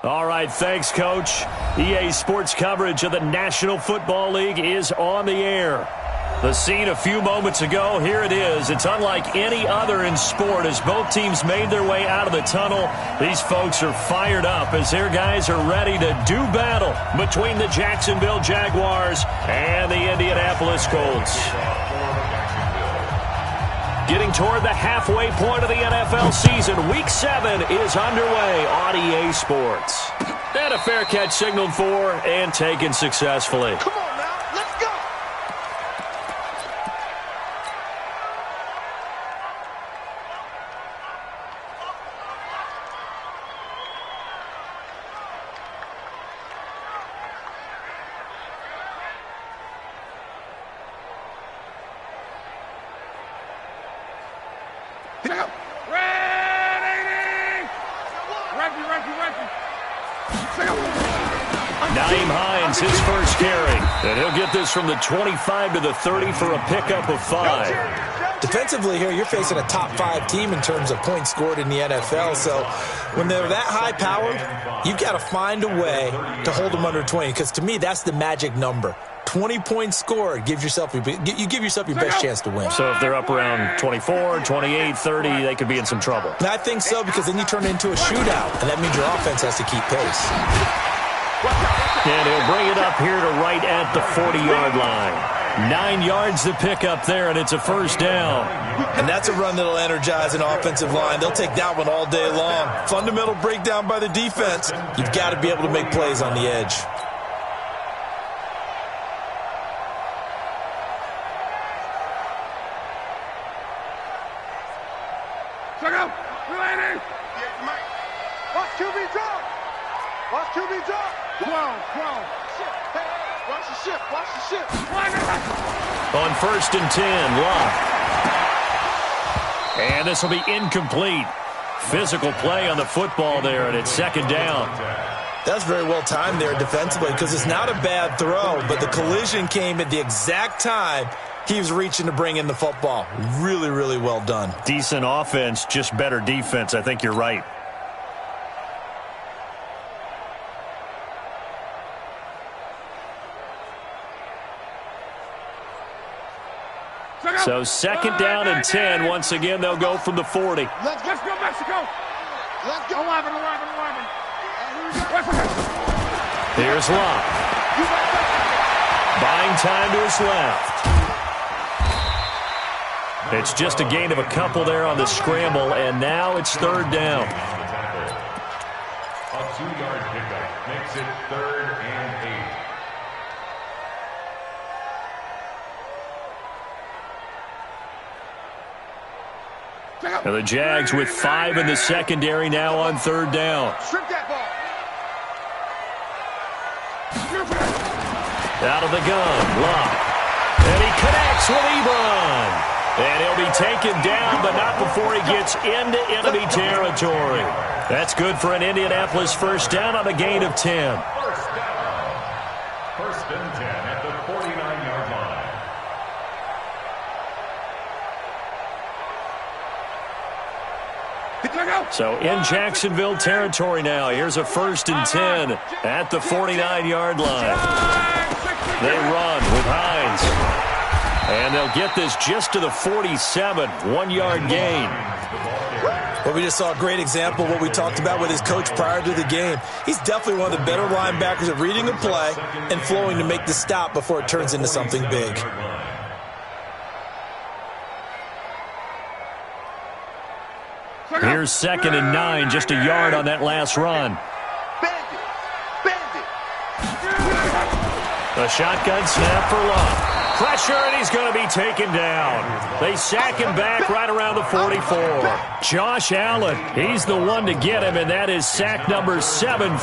All right, thanks, Coach. EA Sports coverage of the National Football League is on the air. The scene a few moments ago, here it is. It's unlike any other in sport as both teams made their way out of the tunnel. These folks are fired up as their guys are ready to do battle between the Jacksonville Jaguars and the Indianapolis Colts. Getting toward the halfway point of the NFL season, Week 7 is underway on EA Sports. And a fair catch signaled for and taken successfully. Come on now, let's go! His first carry, and he'll get this from the 25 to the 30 for a pickup of 5. Defensively here, you're facing a top 5 team in terms of points scored in the NFL, so when they're that high-powered, you've got to find a way to hold them under 20, because to me, that's the magic number. 20 points scored, you give yourself your best chance to win. So if they're up around 24, 28, 30, they could be in some trouble. And I think so, because then you turn it into a shootout, and that means your offense has to keep pace. And he'll bring it up here to right at the 40-yard line. 9 yards to pick up there, and it's a first down. And that's a run that'll energize an offensive line. They'll take that one all day long. Fundamental breakdown by the defense. You've got to be able to make plays on the edge. Check out. Watch QB drop. Watch QB drop. 12. Watch the ship. On 1st and 10, Locke. And this will be incomplete. Physical play on the football there, and it's 2nd down. That's very well timed there defensively, because it's not a bad throw, but the collision came at the exact time he was reaching to bring in the football. Really, really well done. Decent offense, just better defense. I think you're right. So 2nd down and 10. Once again, they'll go from the 40. Let's go, Mexico. Let's go. 11. Here's Locke. Buying time to his left. It's just a gain of a couple there on the scramble, and now it's 3rd down. A 2-yard pickup makes it 3rd and 8. Now the Jags with 5 in the secondary now on 3rd down. Strip that ball. Out of the gun, Locke. And he connects with Ebron. And he'll be taken down, but not before he gets into enemy territory. That's good for an Indianapolis first down on a gain of 10. First down. 1st and 10 at the 49-yard line. So in Jacksonville territory now. Here's a 1st and 10 at the 49-yard line. They run with Hines. And they'll get this just to the 47, 1-yard gain. Well, we just saw a great example of what we talked about with his coach prior to the game. He's definitely one of the better linebackers at reading a play and flowing to make the stop before it turns into something big. Here's 2nd and 9, just a yard on that last run. A shotgun snap for Locke. Pressure, and he's going to be taken down. They sack him back right around the 44. Josh Allen, he's the one to get him, and that is sack number 7.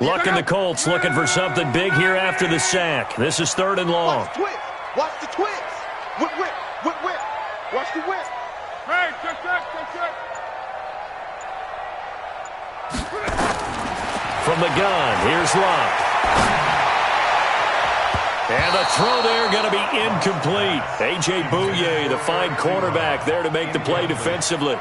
Looking the Colts, looking for something big here after the sack. This is 3rd and long. Watch the twist. Whip. Watch the whip. Hey, check. From the gun, here's Locke. And the throw there going to be incomplete. A.J. Bouye, the fine cornerback, there to make the play defensively.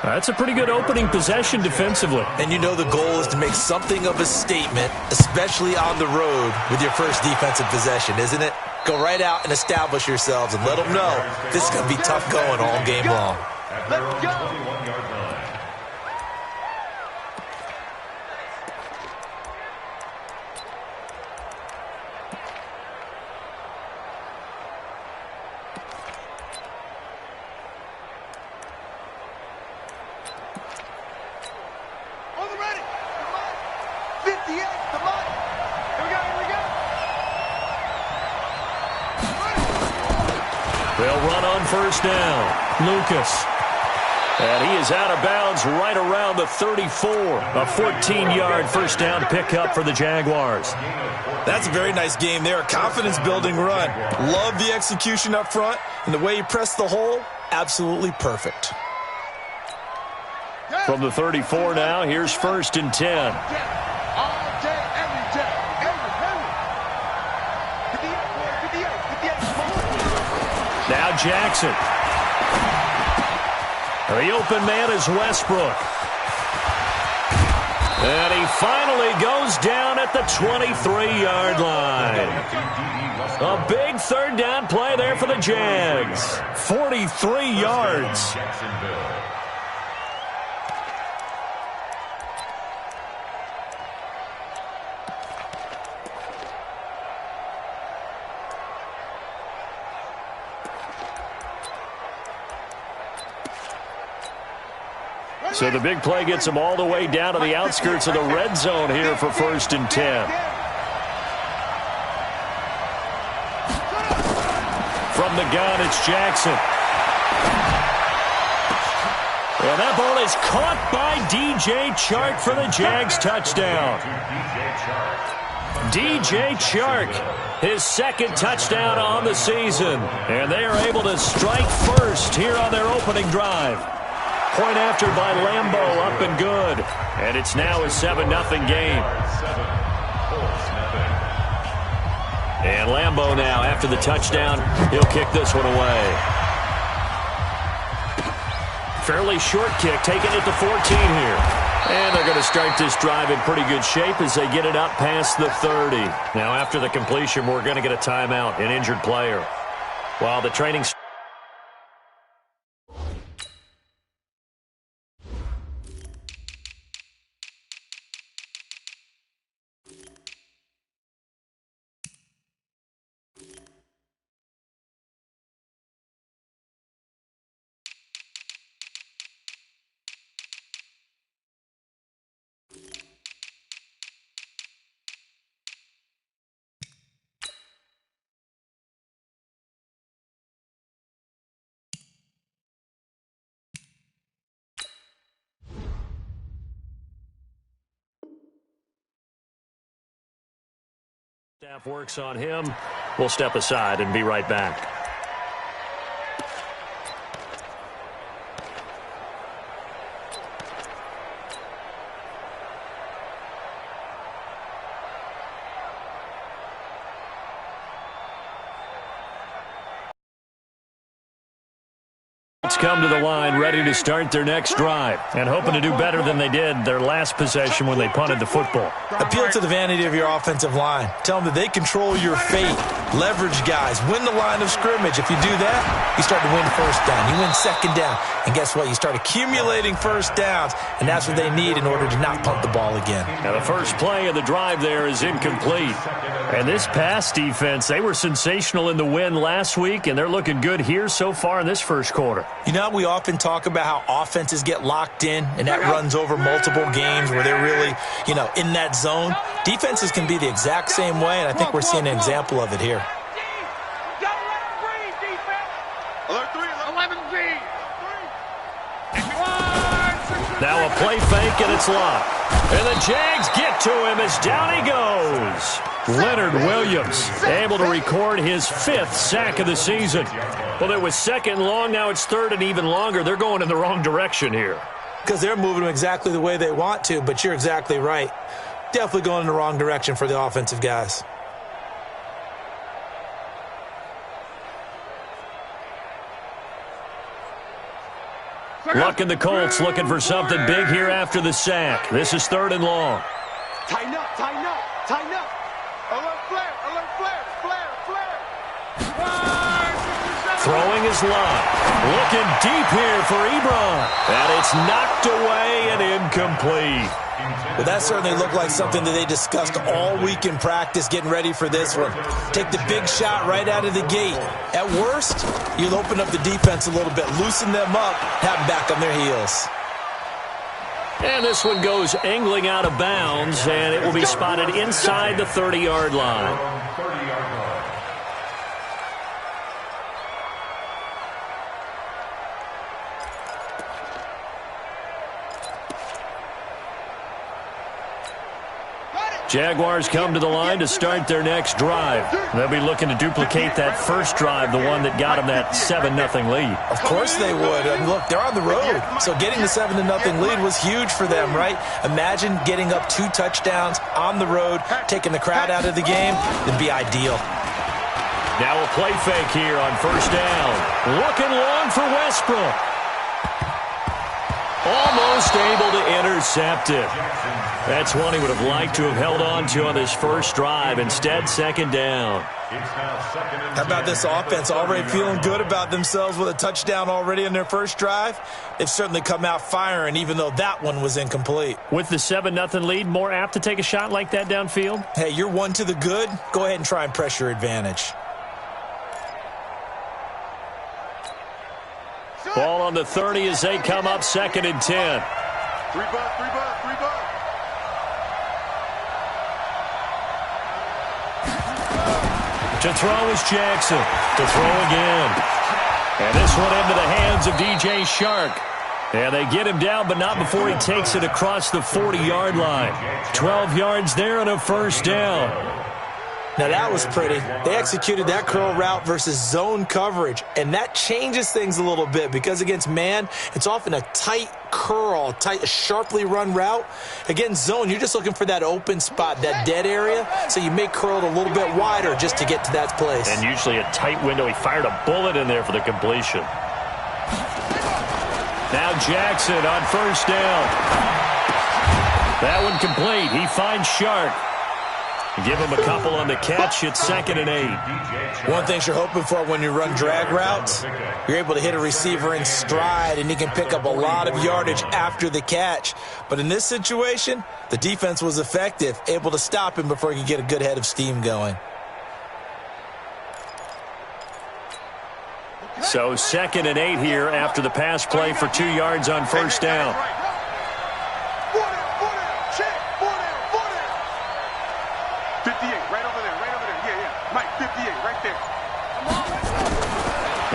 That's a pretty good opening possession defensively. And you know the goal is to make something of a statement, especially on the road with your first defensive possession, isn't it? Go right out and establish yourselves and let them know this is going to be tough going all game long. Let's go. They'll run on first down. Lucas. And he is out of bounds right around the 34. A 14-yard first down pickup for the Jaguars. That's a very nice game there. A confidence-building run. Love the execution up front. And the way he pressed the hole, absolutely perfect. From the 34 now, here's 1st and 10. Now Jackson. The open man is Westbrook. And he finally goes down at the 23-yard line. A big third down play there for the Jags. 43 yards. So the big play gets him all the way down to the outskirts of the red zone here for 1st and 10. From the gun, it's Jackson. And that ball is caught by DJ Chark for the Jags touchdown. DJ Chark, his 2nd touchdown on the season. And they are able to strike first here on their opening drive. Point after by Lambeau, up and good. And it's now a 7-0 game. And Lambeau now, after the touchdown, he'll kick this one away. Fairly short kick, taking it to 14 here. And they're going to start this drive in pretty good shape as they get it up past the 30. Now, after the completion, we're going to get a timeout, an injured player. While the training... Staff works on him. We'll step aside and be right back. Come to the line, ready to start their next drive, and hoping to do better than they did their last possession when they punted the football. Appeal to the vanity of your offensive line. Tell them that they control your fate. Leverage guys. Win the line of scrimmage. If you do that, you start to win first down. You win second down. And guess what? You start accumulating first downs, and that's what they need in order to not punt the ball again. Now the first play of the drive there is incomplete. And this pass defense, they were sensational in the win last week, and they're looking good here so far in this first quarter. You know, we often talk about how offenses get locked in, and that runs over multiple games where they're really, in that zone. Defenses can be the exact same way, and I think we're seeing an example of it here. Now a play fake, and it's locked. And the Jags get to him as down he goes. Leonard Williams able to record his 5th sack of the season. Well, it was 2nd long, now it's 3rd and even longer. They're going in the wrong direction here. Because they're moving them exactly the way they want to, but you're exactly right. definitely going in the wrong direction for the offensive guys. Luck and the Colts looking for something big here after the sack. This is 3rd and long. Tighten up, tighten up, tighten up. Alert flare, flare, flare. Throwing his line. Looking deep here for Ebron. And it's knocked away and incomplete. Well, that certainly looked like something that they discussed all week in practice getting ready for this one. Take the big shot right out of the gate. At worst, you'll open up the defense a little bit, loosen them up, have them back on their heels. And this one goes angling out of bounds, and it will be spotted inside the 30-yard line. Jaguars come to the line to start their next drive. They'll be looking to duplicate that first drive, the one that got them that 7-0 lead. Of course they would. I mean, look, they're on the road, so getting the 7-0 lead was huge for them, right? Imagine getting up 2 touchdowns on the road, taking the crowd out of the game. It'd be ideal. Now a play fake here on 1st down. Looking long for Westbrook. Almost able to intercept it. That's one he would have liked to have held on to on this first drive. Instead, 2nd down. How about this offense already feeling good about themselves with a touchdown already in their first drive? They've certainly come out firing, even though that one was incomplete. With the 7-0 lead, more apt to take a shot like that downfield? Hey, you're one to the good. Go ahead and try and press your advantage. Ball on the 30 as they come up 2nd and 10. 3 bucks, 3 bucks, 3 bucks. To throw is Jackson. To throw again. And this one into the hands of DJ Shark. And they get him down, but not before he takes it across the 40-yard line. 12 yards there and a 1st down. Now that was pretty. They executed that curl route versus zone coverage, and that changes things a little bit because against man, it's often a tight curl, tight, sharply run route. Against zone, you're just looking for that open spot, that dead area, so you make curl a little bit wider just to get to that place. And usually a tight window. He fired a bullet in there for the completion. Now Jackson on 1st down. That one complete. He finds Shark. Give him a couple on the catch. It's 2nd and 8. One thing you're hoping for when you run drag routes, you're able to hit a receiver in stride, and he can pick up a lot of yardage after the catch. But in this situation, the defense was effective, able to stop him before he could get a good head of steam going. So 2nd and 8 here after the pass play for 2 yards on 1st down. 58, right over there, yeah. Mike, 58, right there.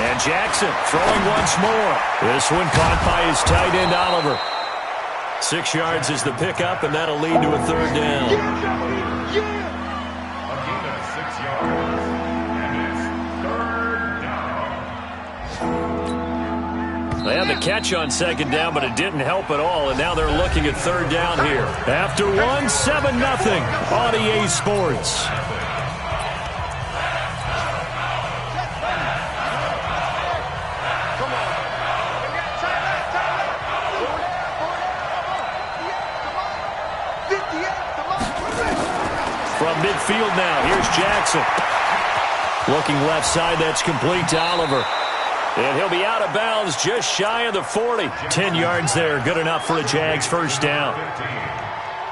And Jackson throwing once more. This one caught by his tight end, Oliver. 6 yards is the pickup, and that'll lead to a 3rd down. A gain of 6 yards, and it's 3rd down. They had the catch on 2nd down, but it didn't help at all, and now they're looking at 3rd down here. After 1, 7-0 on EA Sports. From midfield now, here's Jackson. Looking left side, that's complete to Oliver. And he'll be out of bounds just shy of the 40. 10 yards there, good enough for a Jags 1st down.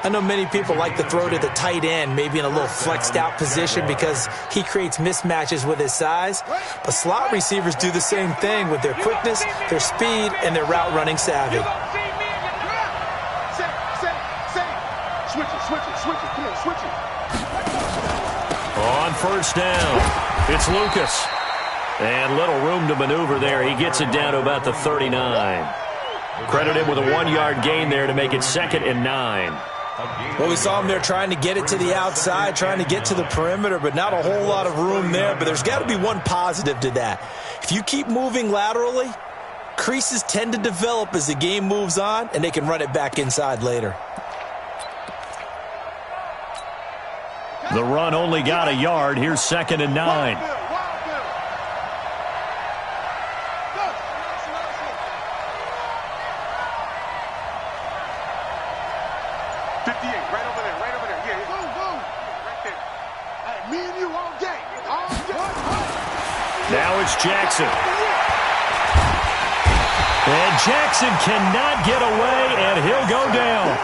I know many people like to throw to the tight end, maybe in a little flexed out position because he creates mismatches with his size. But slot receivers do the same thing with their quickness, their speed, and their route running savvy. Switch it, come on, switch it. On 1st down, it's Lucas. And little room to maneuver there. He gets it down to about the 39. Credit him with a 1-yard gain there to make it 2nd and 9. Well, we saw him there trying to get it to the outside, trying to get to the perimeter, but not a whole lot of room there. But there's got to be one positive to that. If you keep moving laterally, creases tend to develop as the game moves on, and they can run it back inside later. The run only got a yard. Here's 2nd and 9. 58, right over there, right over there. Yeah, go, go. Right there. Hey, me and you all day. All day. Now it's Jackson. And Jackson cannot get away, and he'll go down.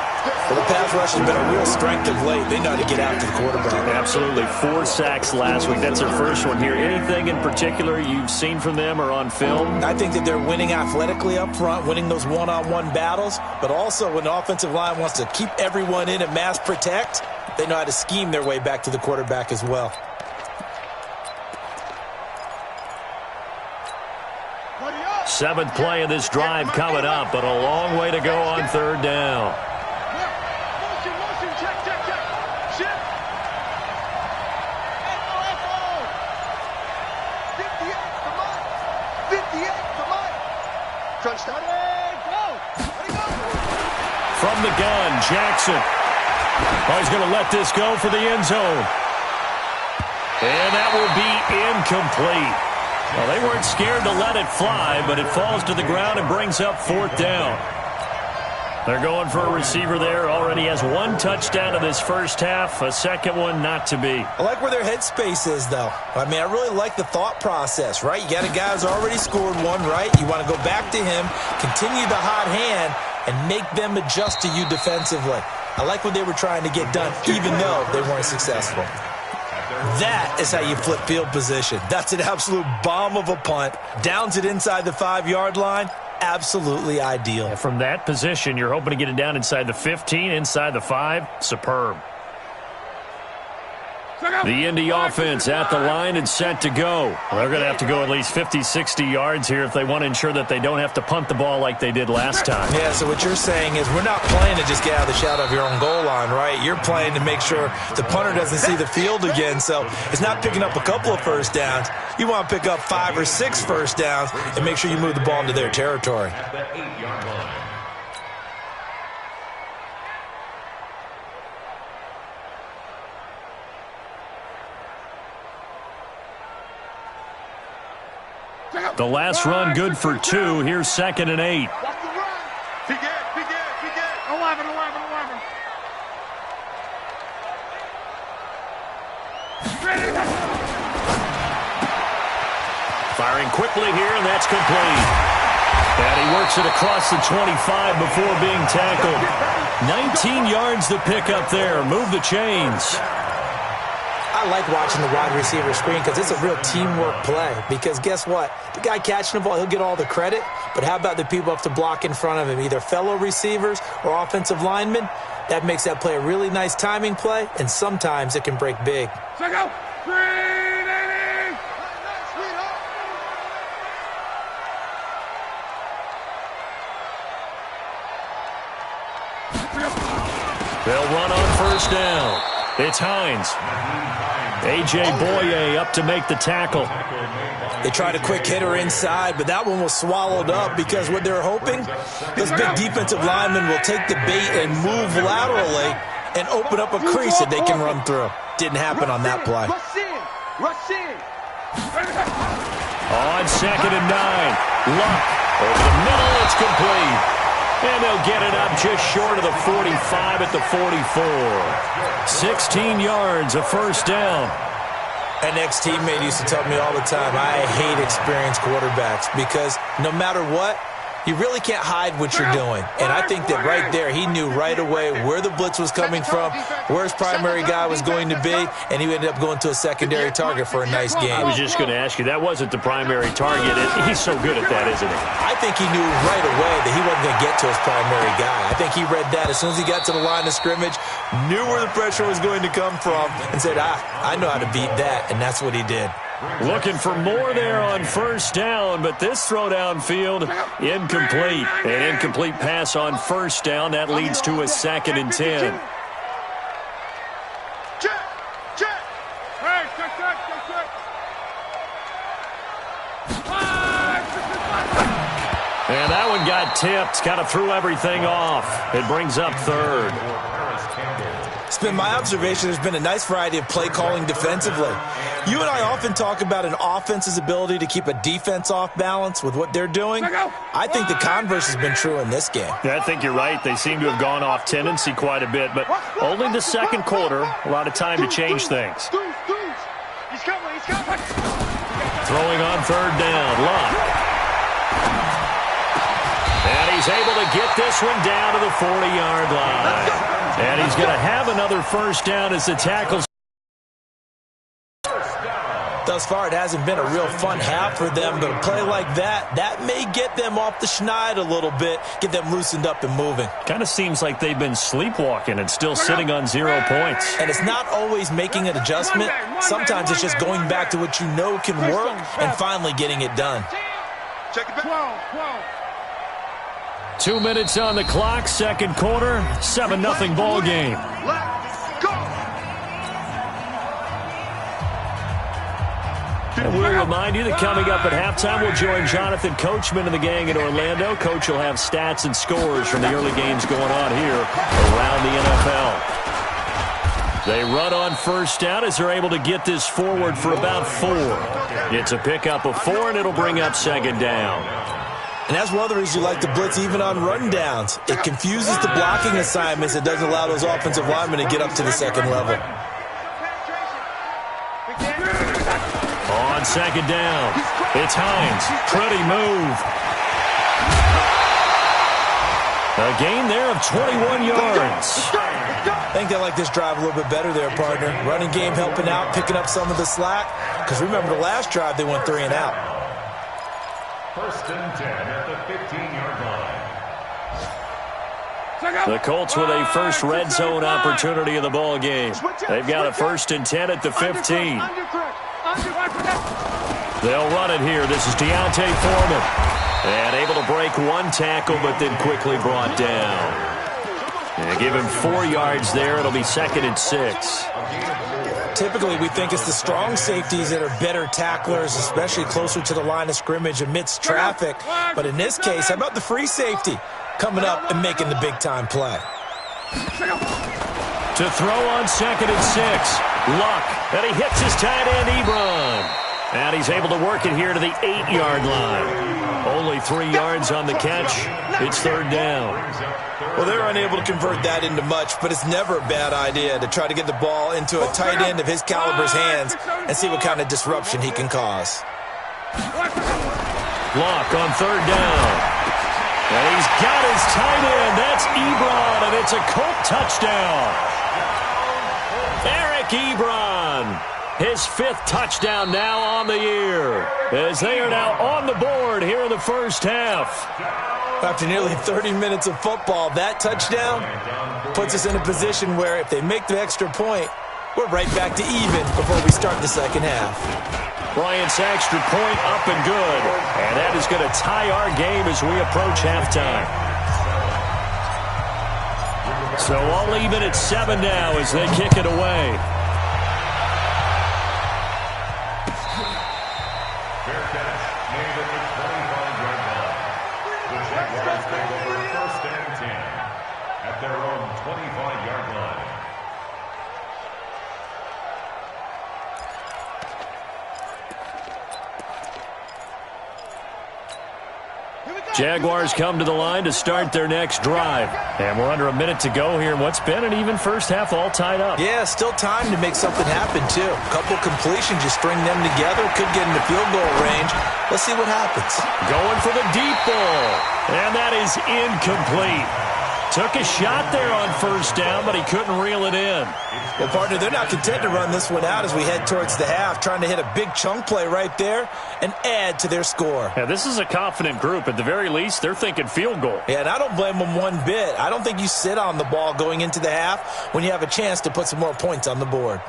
Well, the pass rush has been a real strength of late. They know how to get after the quarterback. Absolutely. 4 sacks last week. That's their first one here. Anything in particular you've seen from them or on film? I think that they're winning athletically up front, winning those one-on-one battles, but also when the offensive line wants to keep everyone in and mass protect, they know how to scheme their way back to the quarterback as well. Seventh play of this drive coming up, but a long way to go on 3rd down. Motion, check. Shift. 58, come on. 58, come on. Touchdown. From the gun, Jackson. Oh, he's going to let this go for the end zone. And that will be incomplete. Well, they weren't scared to let it fly, but it falls to the ground and brings up 4th down. They're going for a receiver there. Already has 1 touchdown in this first half. A second one not to be. I like where their headspace is, though. I mean, I really like the thought process, right? You got a guy who's already scored one, right? You want to go back to him, continue the hot hand, and make them adjust to you defensively. I like what they were trying to get done, even though they weren't successful. That is how you flip field position. That's an absolute bomb of a punt. Downs it inside the 5-yard line. Absolutely ideal. And from that position, you're hoping to get it down inside the 15, inside the 5. Superb. The Indy offense at the line and set to go. They're going to have to go at least 50, 60 yards here if they want to ensure that they don't have to punt the ball like they did last time. Yeah, so what you're saying is we're not playing to just get out of the shadow of your own goal line, right? You're playing to make sure the punter doesn't see the field again. So it's not picking up a couple of first downs. You want to pick up 5 or 6 first downs and make sure you move the ball into their territory. At the 8-yard line. The last run good for 2. Here's 2nd and 8. Watch the run. Be good. 11. Firing quickly here, and that's complete. And he works it across the 25 before being tackled. 19 yards to pick up there. Move the chains. I like watching the wide receiver screen because it's a real teamwork play. Because guess what? The guy catching the ball, he'll get all the credit. But how about the people up to block in front of him, either fellow receivers or offensive linemen? That makes that play a really nice timing play, and sometimes it can break big. Go. 380. They'll run on 1st down. It's Hines. A.J. Boye up to make the tackle. They tried a quick hitter inside, but that one was swallowed up because what they're hoping, this big defensive lineman will take the bait and move laterally and open up a crease that they can run through. Didn't happen on that play. Rush in. On 2nd and 9. Luck over the middle. It's complete. And they'll get it up just short of the 45 at the 44. 16 yards, a 1st down. An ex-teammate used to tell me all the time, I hate experienced quarterbacks because no matter what, you really can't hide what you're doing. And I think that right there, he knew right away where the blitz was coming from, where his primary guy was going to be, and he ended up going to a secondary target for a nice game. I was just going to ask you, that wasn't the primary target. He's so good at that, isn't he? I think he knew right away that he wasn't going to get to his primary guy. I think he read that as soon as he got to the line of scrimmage, knew where the pressure was going to come from, and said, I know how to beat that, and that's what he did. Looking for more there on 1st down, but this throw downfield, incomplete. An incomplete pass on 1st down. That leads to a 2nd and 10. Check. Hey, check. And that one got tipped. Kind of threw everything off. It brings up 3rd. It's been my observation there's been a nice variety of play calling defensively. You and I often talk about an offense's ability to keep a defense off balance with what they're doing. I think the converse has been true in this game. Yeah, I think you're right. They seem to have gone off tendency quite a bit, but only the second quarter, a lot of time to change things. Throwing on third down, Luck. And he's able to get this one down to the 40-yard line. And he's going to have another first down as the tackles. Thus far, it hasn't been a real fun half for them, but a play like that may get them off the schneid a little bit, get them loosened up and moving. Kind of seems like they've been sleepwalking and still sitting on 0 points. And it's not always making an adjustment. Sometimes it's just going back to what you know can work and finally getting it done. Check it back. 2 minutes on the clock, second quarter, 7-0 ball game. Let's go. And we'll remind you that coming up at halftime, we'll join Jonathan Coachman and the gang in Orlando. Coach will have stats and scores from the early games going on here around the NFL. They run on first down as they're able to get this forward for about 4. It's a pickup of 4, and it'll bring up second down. And that's one of the reasons you like to blitz even on rundowns. It confuses the blocking assignments. It doesn't allow those offensive linemen to get up to the second level. On second down, it's Hines. Pretty move. A gain there of 21 yards. I think they like this drive a little bit better there, partner. Running game helping out, picking up some of the slack. Because remember the last drive, they went 3 and out. First and 10 at the 15-yard line. The Colts with a first red zone opportunity in the ball game. They've got a first and 10 at the 15. They'll run it here. This is Deontay Foreman. And able to break one tackle, but then quickly brought down. And give him 4 yards there. It'll be second and 6. Typically, we think it's the strong safeties that are better tacklers, especially closer to the line of scrimmage amidst traffic. But in this case, how about the free safety coming up and making the big-time play? To throw on second and 6. Luck. And he hits his tight end, Ebron. And he's able to work it here to the 8-yard line. Only 3 yards on the catch. It's third down. Well, they're unable to convert that into much, but it's never a bad idea to try to get the ball into a tight end of his caliber's hands and see what kind of disruption he can cause. Luck on third down. And he's got his tight end. That's Ebron, and it's a Colt touchdown. Eric Ebron. His 5th touchdown now on the year, as they are now on the board here in the first half. After nearly 30 minutes of football, that touchdown puts us in a position where if they make the extra point, we're right back to even before we start the second half. Bryant's extra point up and good, and that is going to tie our game as we approach halftime. So all even at 7 now as they kick it away. Jaguars come to the line to start their next drive. And we're under a minute to go here in what's been an even first half, all tied up. Yeah, still time to make something happen, too. A couple completions, you string them together, could get into field goal range. Let's see what happens. Going for the deep ball. And that is incomplete. Took a shot there on first down, but he couldn't reel it in. Well, partner, they're not content to run this one out as we head towards the half, trying to hit a big chunk play right there and add to their score. Yeah, this is a confident group. At the very least, they're thinking field goal. Yeah, and I don't blame them one bit. I don't think you sit on the ball going into the half when you have a chance to put some more points on the board.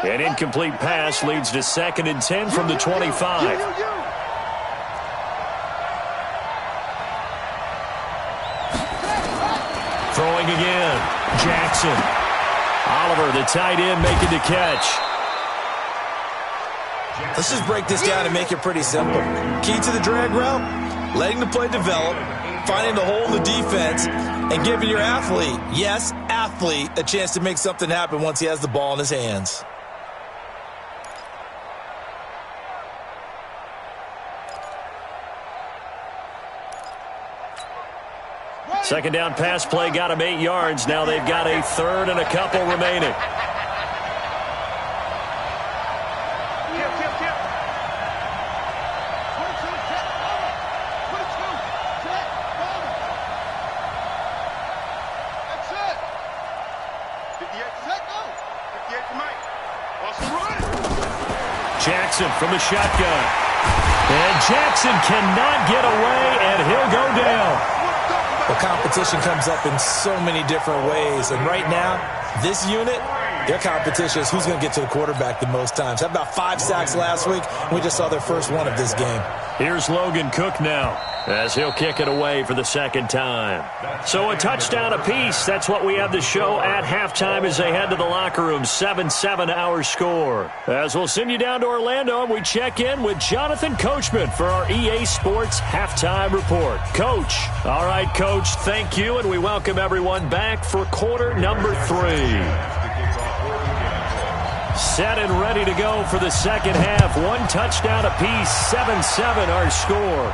An incomplete pass leads to second and 10 from the 25. Throwing again. Jackson. Oliver, the tight end, making the catch. Let's just break this down and make it pretty simple. Key to the drag route, letting the play develop, finding the hole in the defense and giving your athlete, yes, athlete, a chance to make something happen once he has the ball in his hands. Second down pass play got him 8 yards. Now they've got a third and a couple remaining. Jackson from the shotgun. And Jackson cannot get away, and he'll go down. The competition comes up in so many different ways. And right now, this unit, their competition is who's going to get to the quarterback the most times. Had about 5 sacks last week, and we just saw their first one of this game. Here's Logan Cook now, as he'll kick it away for the second time. So a touchdown apiece. That's what we have to show at halftime as they head to the locker room. 7-7 our score. As we'll send you down to Orlando, and we check in with Jonathan Coachman for our EA Sports Halftime Report. Coach. All right, Coach, thank you, and we welcome everyone back for quarter number 3. Set and ready to go for the second half. 1 touchdown apiece, 7-7 our score.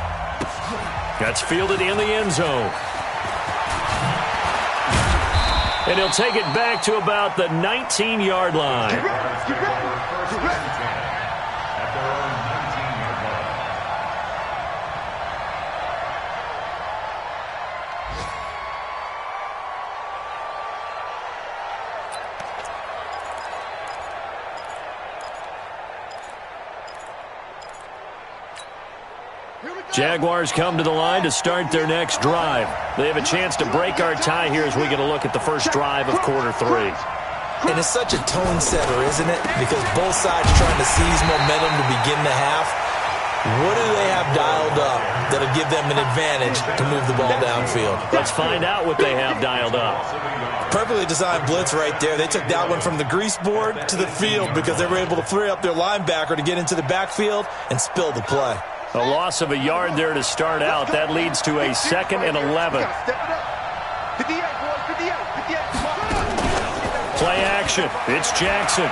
That's fielded in the end zone. And he'll take it back to about the 19-yard line. Jaguars come to the line to start their next drive. They have a chance to break our tie here as we get a look at the first drive of quarter 3. And it's such a tone setter, isn't it? Because both sides trying to seize momentum to begin the half. What do they have dialed up that'll give them an advantage to move the ball downfield? Let's find out what they have dialed up. Perfectly designed blitz right there. They took that one from the grease board to the field because they were able to free up their linebacker to get into the backfield and spill the play. A loss of a yard there to start out. That leads to a 2nd and 11. Play action. It's Jackson.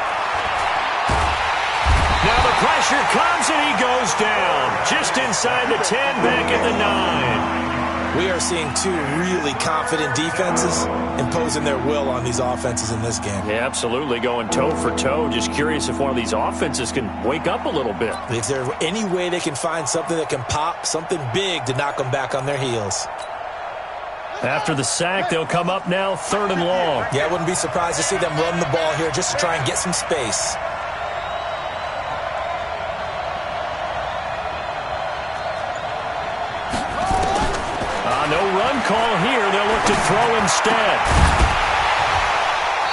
Now the pressure comes and he goes down. Just inside the 10, back at the 9. We are seeing 2 really confident defenses imposing their will on these offenses in this game. Yeah, absolutely, going toe for toe. Just curious if one of these offenses can wake up a little bit. Is there any way they can find something that can pop, something big to knock them back on their heels? After the sack, they'll come up now 3rd and long. Yeah, I wouldn't be surprised to see them run the ball here just to try and get some space. No run call here. They'll look to throw instead.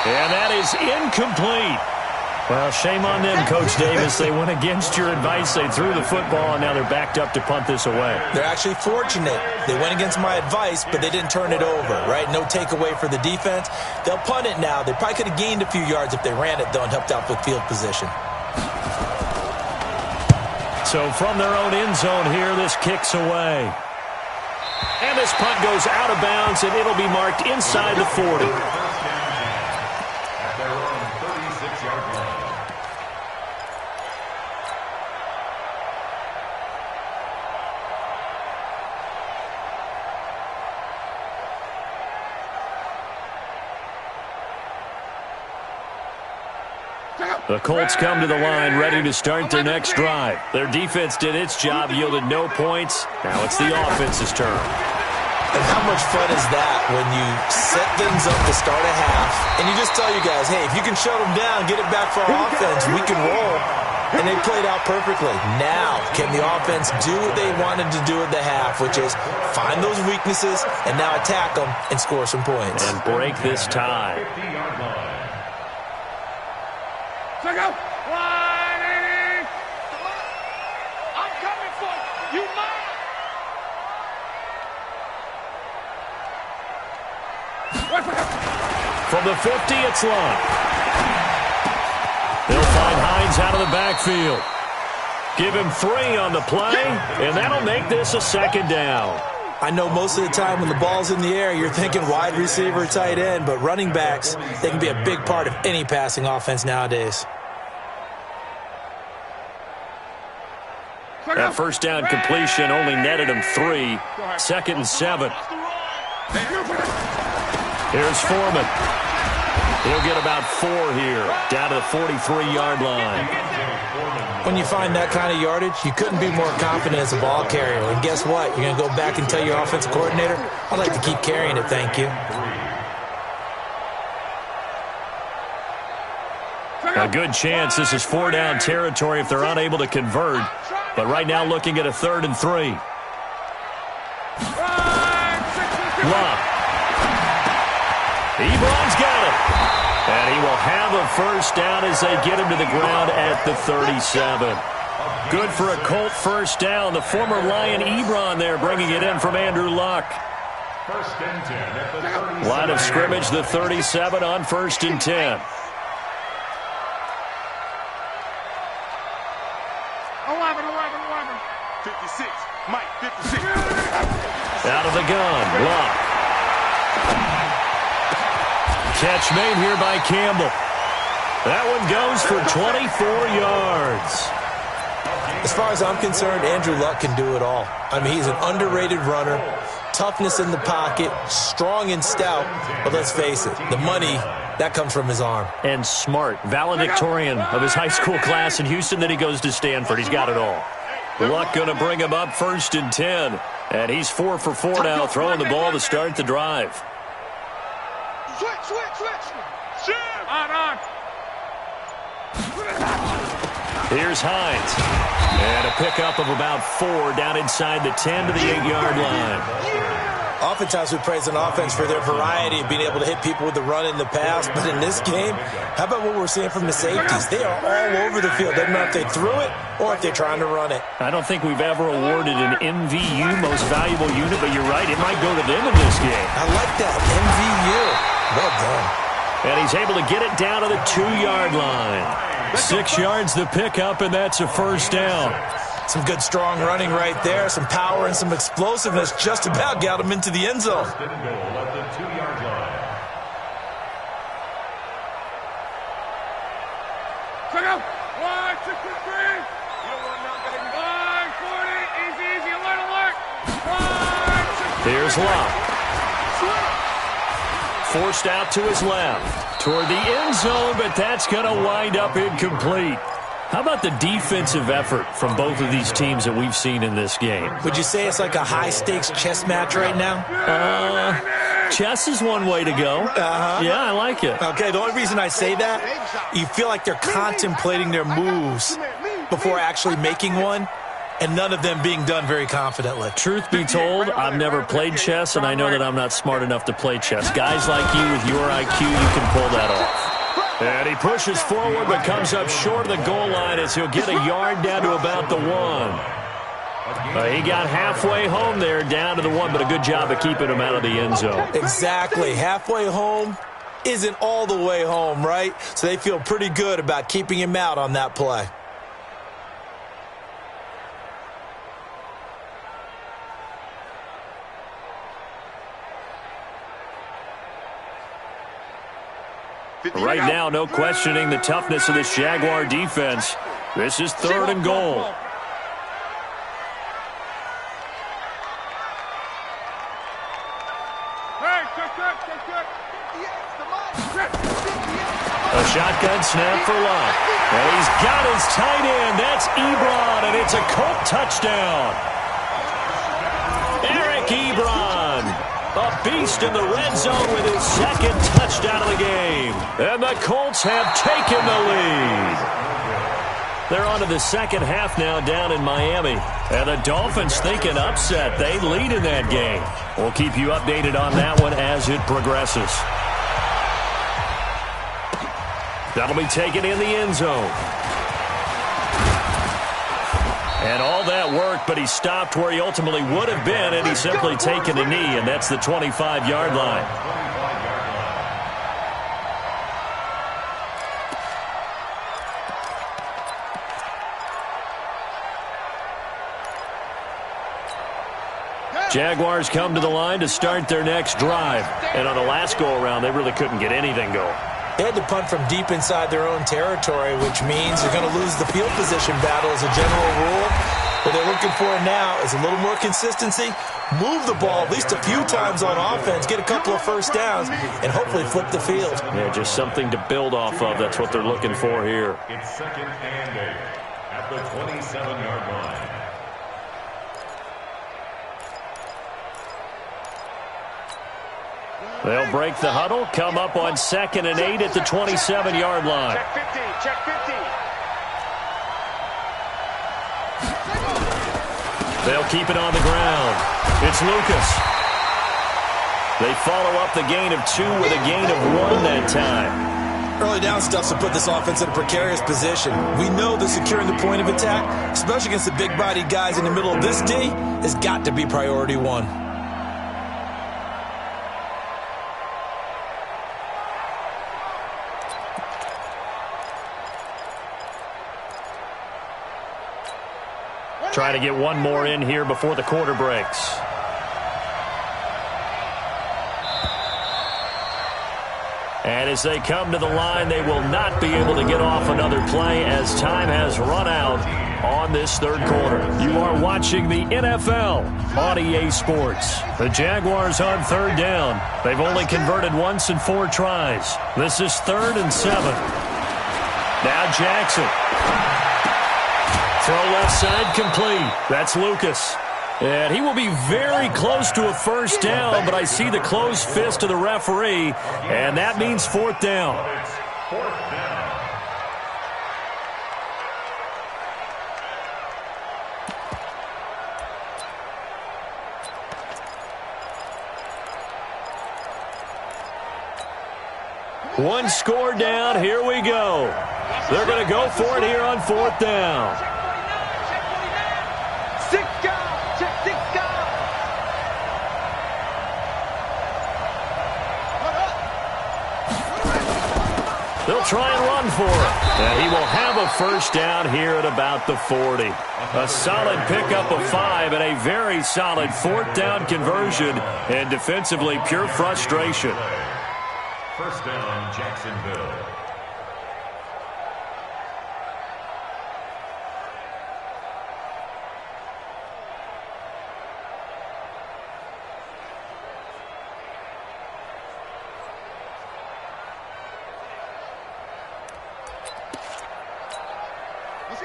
And that is incomplete. Well, shame on them, Coach Davis. They went against your advice. They threw the football, and now they're backed up to punt this away. They're actually fortunate. They went against my advice, but they didn't turn it over, right? No takeaway for the defense. They'll punt it now. They probably could have gained a few yards if they ran it, though, and helped out with field position. So from their own end zone here, this kicks away. And this punt goes out of bounds, and it'll be marked inside the 40. The Colts come to the line ready to start their next drive. Their defense did its job, yielded no points. Now it's the offense's turn. And how much fun is that when you set things up to start a half and you just tell you guys, hey, if you can shut them down, get it back for our offense, we can roll. And they played out perfectly. Now, can the offense do what they wanted to do at the half, which is find those weaknesses and now attack them and score some points. And break this tie. Check out. 180. I'm coming for you. You mine. From the 50, it's long. They'll find Hines out of the backfield. Give him 3 on the play, and that'll make this a 2nd down. I know most of the time when the ball's in the air, you're thinking wide receiver, tight end, but running backs, they can be a big part of any passing offense nowadays. That first down completion only netted him 3. 2nd and 7. Here's Foreman. He'll get about 4 here, down to the 43-yard line. When you find that kind of yardage, you couldn't be more confident as a ball carrier. And guess what? You're going to go back and tell your offensive coordinator, I'd like to keep carrying it, thank you. A good chance this is 4-down territory if they're unable to convert. But right now looking at a 3rd and 3. Love. Ebron's got it. And he will have a first down as they get him to the ground at the 37. Good for a Colt first down. The former Lion Ebron there bringing it in from Andrew Luck. 1st and 10 at the 37. Line of scrimmage, the 37 on 1st and 10. 56. Mike, 56. Out of the gun. Luck. Catch made here by Campbell. That one goes for 24 yards. As far as I'm concerned, Andrew Luck can do it all. I mean, he's an underrated runner. Toughness in the pocket, strong and stout. But let's face it, the money, that comes from his arm. And smart. Valedictorian of his high school class in Houston. Then he goes to Stanford. He's got it all. Luck going to bring him up 1st and 10. And he's 4 for 4 now, throwing the ball to start the drive. Switch. On. Here's Hines. And a pickup of about 4 down inside the 10 to the 8-yard line. Oftentimes we praise an offense for their variety of being able to hit people with the run in the pass. But in this game, how about what we're seeing from the safeties? They are all over the field. Doesn't matter if they threw it or if they're trying to run it. I don't think we've ever awarded an MVU, most valuable unit, but you're right, it might go to them in this game. I like that, MVU. Well done. And he's able to get it down to the 2-yard line. 6 yards the pickup, and that's a first down. Some good strong running right there, some power and some explosiveness just about got him into the end zone. 1st and goal at the 2-yard line. Check out. 163. You don't want nothing, baby. 140. Easy. Alert. 163. Here's Locke. Forced out to his left. Toward the end zone, but that's going to wind up incomplete. How about the defensive effort from both of these teams that we've seen in this game? Would you say it's like a high-stakes chess match right now? Chess is one way to go. Yeah, I like it. Okay, the only reason I say that, you feel like they're contemplating their moves before actually making one, and none of them being done very confidently. Truth be told, I've never played chess, and I know that I'm not smart enough to play chess. Guys like you with your IQ, you can pull that off. And he pushes forward but comes up short of the goal line as he'll get a yard down to about the 1. He got halfway home there, down to the 1, but a good job of keeping him out of the end zone. Exactly. Halfway home isn't all the way home, right? So they feel pretty good about keeping him out on that play. Right now, no questioning the toughness of this Jaguar defense. This is 3rd and goal. A shotgun snap for Locke. And he's got his tight end. That's Ebron, and it's a Colt touchdown. Eric Ebron, a beast in the red zone with his 2nd touchdown of the game. And the Colts have taken the lead. They're on to the second half now down in Miami. And the Dolphins think an upset. They lead in that game. We'll keep you updated on that one as it progresses. That'll be taken in the end zone. And all that work, but he stopped where he ultimately would have been, and he's simply taken a knee, and that's the 25-yard line. Jaguars come to the line to start their next drive. And on the last go-around, they really couldn't get anything going. They had to punt from deep inside their own territory, which means they're going to lose the field position battle as a general rule. What they're looking for now is a little more consistency, move the ball at least a few times on offense, get a couple of first downs, and hopefully flip the field. Yeah, just something to build off of. That's what they're looking for here. It's 2nd and 8 at the 27-yard line. They'll break the huddle, come up on 2nd and 8 at the 27-yard line. Check 50, check 50. They'll keep it on the ground. It's Lucas. They follow up the gain of 2 with a gain of 1 that time. Early down stuff to put this offense in a precarious position. We know that securing the point of attack, especially against the big-bodied guys in the middle of this D, has got to be priority 1. Try to get one more in here before the quarter breaks. And as they come to the line, they will not be able to get off another play as time has run out on this third quarter. You are watching the NFL on EA Sports. The Jaguars on third down. They've only converted once in 4 tries. This is 3rd and 7. Now Jackson. Throw left side complete. That's Lucas. And he will be very close to a first down, but I see the closed fist of the referee, and that means 4th down. It's 4th down. One score down. Here we go. They're going to go for it here on 4th down. They'll try and run for it. And he will have a first down here at about the 40. A solid pickup of 5 and a very solid 4th down conversion. And defensively, pure frustration. First down, Jacksonville.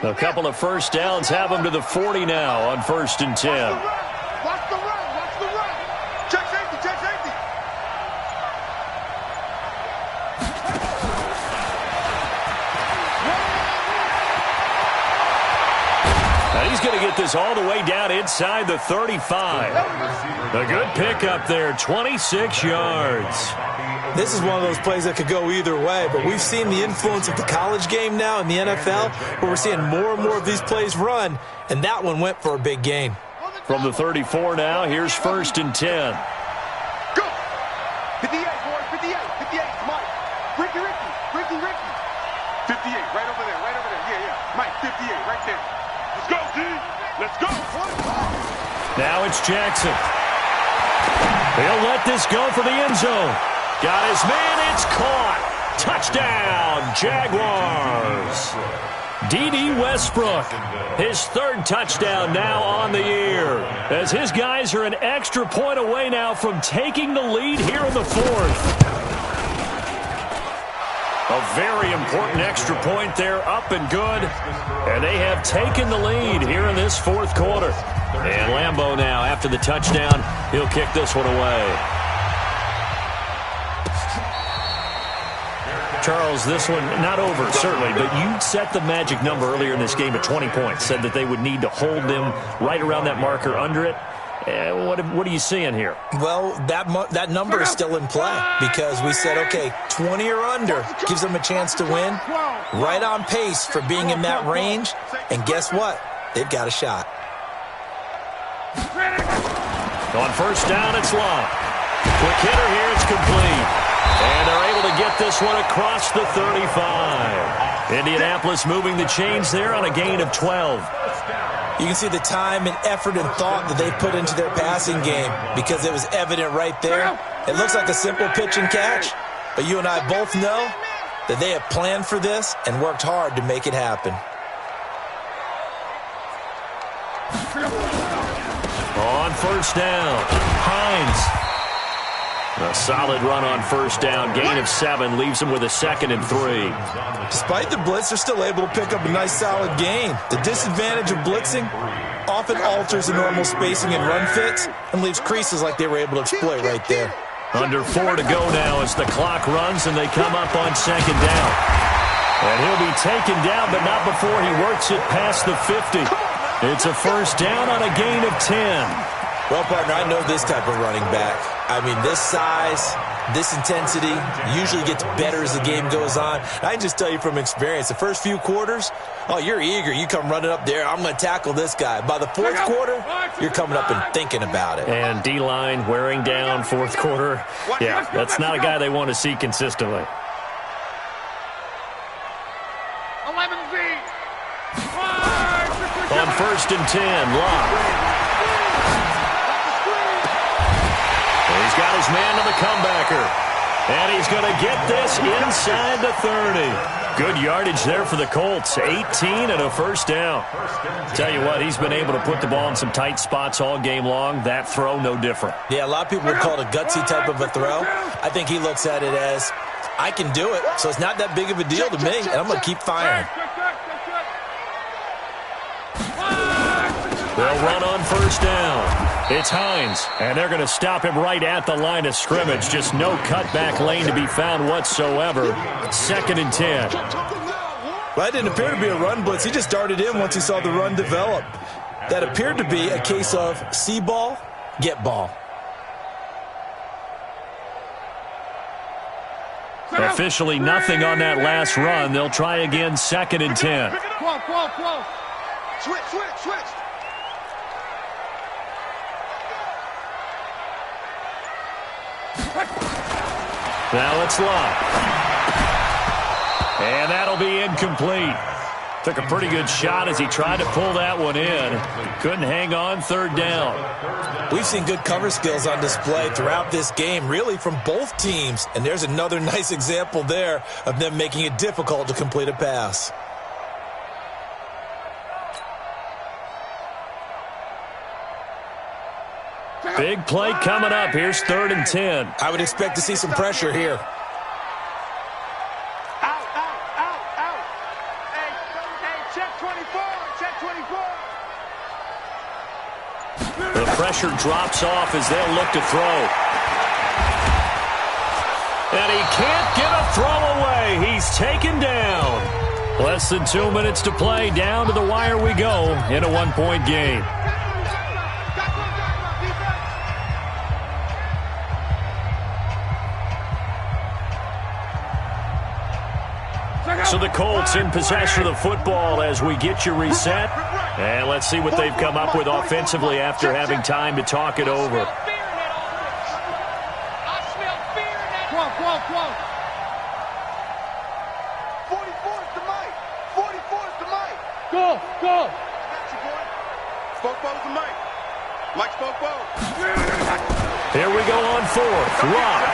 A couple of first downs have them to the 40 now on 1st and 10. Watch the run, watch the run. Check safety, check safety. Now he's going to get this all the way down inside the 35. A good pickup there, 26 yards. This is one of those plays that could go either way, but we've seen the influence of the college game now in the NFL, where we're seeing more and more of these plays run, and that one went for a big gain. From the 34 now, here's 1st and 10. Go! 58, boys, 58, 58, Mike. Ricky. 58, right over there, yeah. Mike, 58, right there. Let's go, D. Let's go. Now it's Jackson. He'll let this go for the end zone. Got his man, it's caught. Touchdown, Jaguars. D.D. Westbrook, his 3rd touchdown now on the year, as his guys are an extra point away now from taking the lead here in the 4th. A very important extra point there, up and good, and they have taken the lead here in this 4th quarter. And Lambeau now, after the touchdown, he'll kick this one away. Charles, this one not over, certainly, but you set the magic number earlier in this game at 20 points, said that they would need to hold them right around that marker under it. What are you seeing here? Well, that number is still in play because we said, okay, 20 or under gives them a chance to win. Right on pace for being in that range. And guess what? They've got a shot. On 1st down, it's long. Quick hitter here, it's complete. And they're able to get this one across the 35. Indianapolis moving the chains there on a gain of 12. You can see the time and effort and thought that they've put into their passing game because it was evident right there. It looks like a simple pitch and catch, but you and I both know that they have planned for this and worked hard to make it happen. On first down, Hines. A solid run on first down. Gain of 7 leaves him with a 2nd and 3. Despite the blitz, they're still able to pick up a nice solid gain. The disadvantage of blitzing often alters the normal spacing and run fits and leaves creases like they were able to exploit right there. Under 4 to go now as the clock runs and they come up on 2nd down. And he'll be taken down, but not before he works it past the 50. It's a first down on a gain of 10. Well, partner, I know this type of running back. I mean, this size, this intensity usually gets better as the game goes on. I can just tell you from experience, the first few quarters, oh, you're eager. You come running up there, I'm going to tackle this guy. By the 4th quarter, you're coming up and thinking about it. And D-line wearing down 4th quarter. Yeah, that's not a guy they want to see consistently. 11Z. On 1st and 10, Locke. He's got his man to the comebacker. And he's going to get this inside the 30. Good yardage there for the Colts. 18 and a first down. Tell you what, he's been able to put the ball in some tight spots all game long. That throw, no different. Yeah, a lot of people would call it a gutsy type of a throw. I think he looks at it as, I can do it, so it's not that big of a deal to me, and I'm going to keep firing. They'll run on first down. It's Hines, and they're going to stop him right at the line of scrimmage. Just no cutback lane to be found whatsoever. 2nd and 10. Well, that didn't appear to be a run blitz. He just darted in once he saw the run develop. That appeared to be a case of see ball, get ball. Officially nothing on that last run. They'll try again 2nd and 10. Switch. Now it's Locke. And that'll be incomplete. Took a pretty good shot as he tried to pull that one in. Couldn't hang on 3rd down. We've seen good cover skills on display throughout this game, really from both teams. And there's another nice example there of them making it difficult to complete a pass. Big play coming up. Here's 3rd and 10. I would expect to see some pressure here. Out. Hey, check 24. The pressure drops off as they'll look to throw. And he can't get a throw away. He's taken down. Less than 2 minutes to play. Down to the wire we go in a 1-point game. So the Colts in possession of the football as we get you reset. And let's see what they've come up with offensively after having time to talk it over. Go. Spoke the mic. Mike spoke. Here we go on 4th. Locke.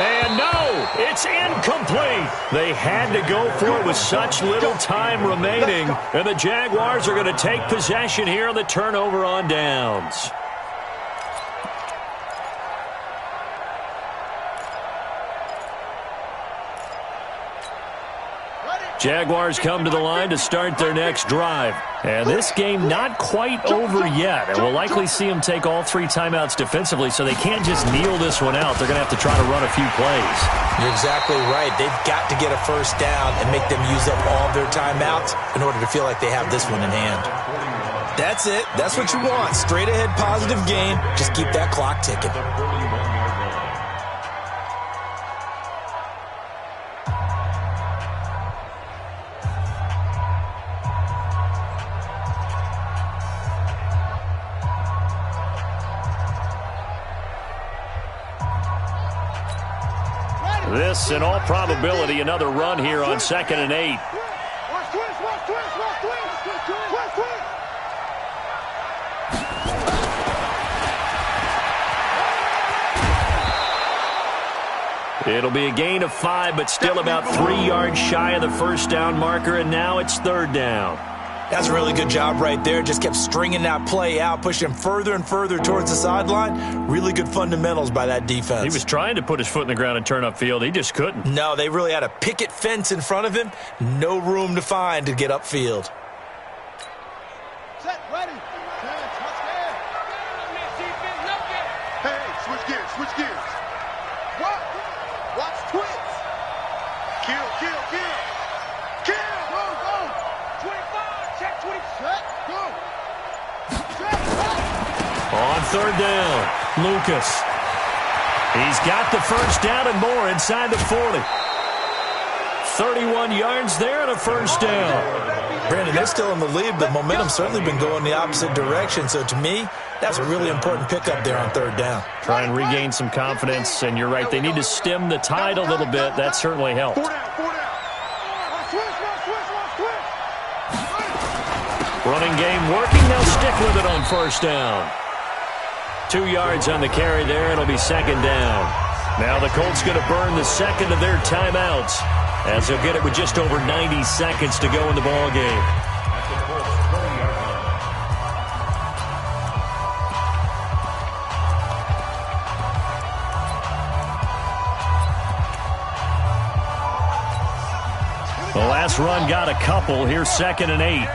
And no, it's incomplete. They had to go for it with such little time remaining. And the Jaguars are going to take possession here on the turnover on downs. Jaguars come to the line to start their next drive. And this game not quite over yet. And we'll likely see them take all 3 timeouts defensively, so they can't just kneel this one out. They're going to have to try to run a few plays. You're exactly right. They've got to get a first down and make them use up all their timeouts in order to feel like they have this one in hand. That's it. That's what you want. Straight ahead positive gain. Just keep that clock ticking. This, in all probability, another run here on 2nd and 8. It'll be a gain of 5, but still about 3 yards shy of the first down marker, and now it's third down. That's a really good job right there. Just kept stringing that play out, pushing him further and further towards the sideline. Really good fundamentals by that defense. He was trying to put his foot in the ground and turn upfield. He just couldn't. No, they really had a picket fence in front of him. No room to find to get upfield. Set, ready. Hey, switch gears, switch gears. What? Watch twitch. Kill, kill, kill. Kill. Go, go. 25, check 20. Set, go. Set, On third down, Lucas. He's got the first down and more inside the 40. 31 yards there and a first down. Brandon, they're still in the lead, but momentum's certainly been going the opposite direction. So to me, that's a really important pickup there on third down. Try and regain some confidence, and you're right. They need to stem the tide a little bit. That certainly helped. 4 down, 4 down. Switch. Running game working. They'll stick with it on first down. 2 yards on the carry there. It'll be second down. Now the Colts going to burn the second of their timeouts, as they'll get it with just over 90 seconds to go in the ball game. The last run got a couple. Here's second and 8.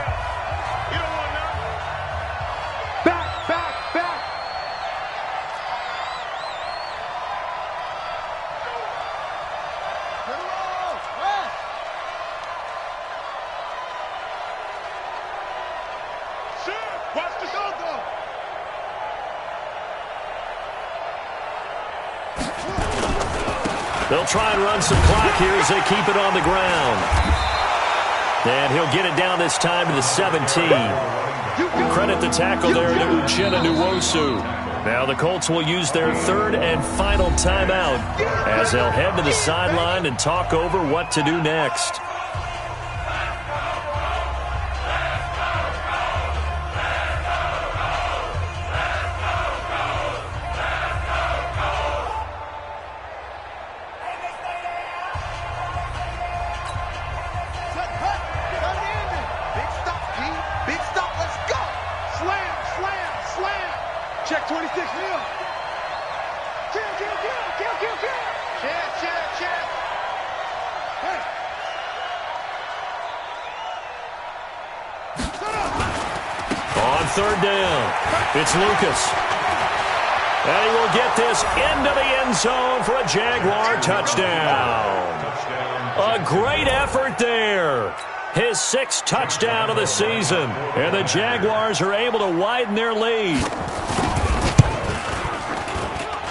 They'll try and run some clock here as they keep it on the ground. And he'll get it down this time to the 17. Credit the tackle there to Uchenna Nwosu. Now the Colts will use their third and final timeout as they'll head to the sideline and talk over what to do next. Check 26, Neil. Kill. Check. Hey. On third down, it's Lucas. And he will get this into the end zone for a Jaguar touchdown. A great effort there. His 6th touchdown of the season. And the Jaguars are able to widen their lead.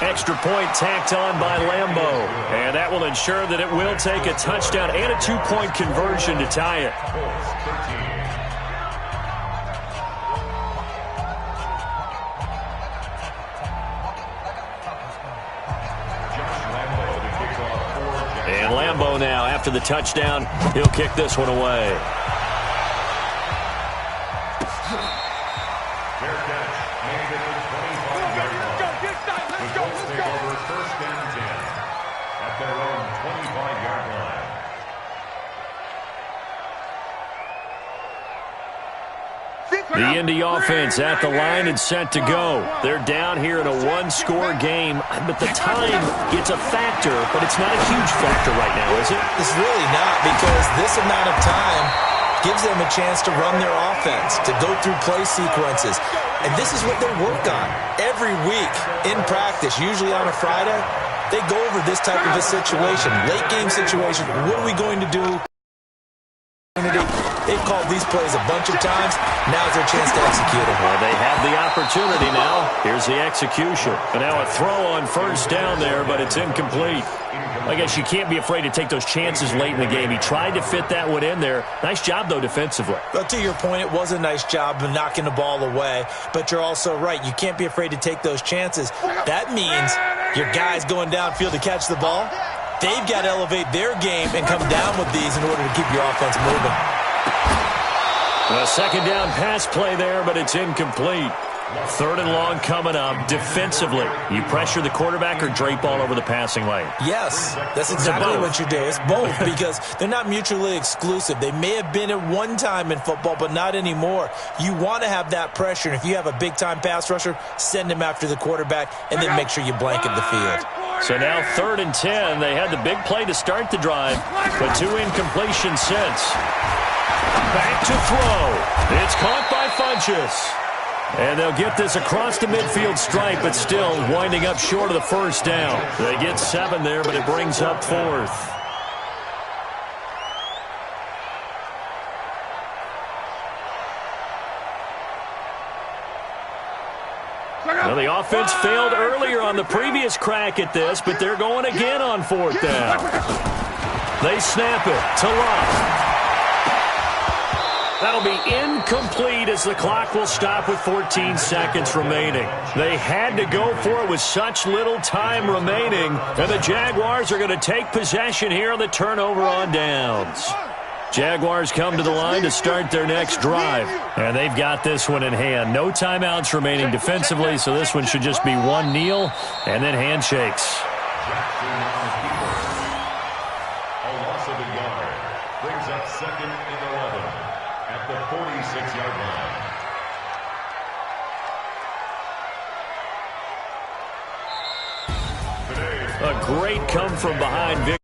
Extra point tacked on by Lambo. And that will ensure that it will take a touchdown and a 2-point conversion to tie it. And Lambo now, after the touchdown, he'll kick this one away. The Indy offense at the line and set to go. They're down here in a one-score game, but the time, it's a factor, but it's not a huge factor right now, is it? It's really not, because this amount of time gives them a chance to run their offense, to go through play sequences. And this is what they work on every week in practice, usually on a Friday. They go over this type of a situation, late-game situation. What are we going to do? They've called these plays a bunch of times. Now's their chance to execute them. Well, they have the opportunity now. Here's the execution. And now a throw on first down there, but it's incomplete. I guess you can't be afraid to take those chances late in the game. He tried to fit that one in there. Nice job, though, defensively. But to your point, it was a nice job of knocking the ball away. But you're also right. You can't be afraid to take those chances. That means your guys going downfield to catch the ball, they've got to elevate their game and come down with these in order to keep your offense moving. A second down pass play there, but it's incomplete. Third and long coming up. Defensively, you pressure the quarterback or drape all over the passing lane? Yes, that's exactly what you do. It's both because they're not mutually exclusive. They may have been at one time in football, but not anymore. You want to have that pressure, and if you have a big-time pass rusher, send him after the quarterback, and then make sure you blanket the field. So now 3rd and 10. They had the big play to start the drive, but 2 incompletions since. Back to throw. It's caught by Funchess. And they'll get this across the midfield stripe, but still winding up short of the first down. They get 7 there, but it brings up 4th. Well, the offense failed earlier on the previous crack at this, but they're going again on 4th down. They snap it to Love. That'll be incomplete as the clock will stop with 14 seconds remaining. They had to go for it with such little time remaining, and the Jaguars are going to take possession here on the turnover on downs. Jaguars come to the line to start their next drive, and they've got this one in hand. No timeouts remaining defensively, so this one should just be one kneel and then handshakes. A loss of a yard brings up 2nd and 11 at the 46-yard line. A great come-from-behind victory.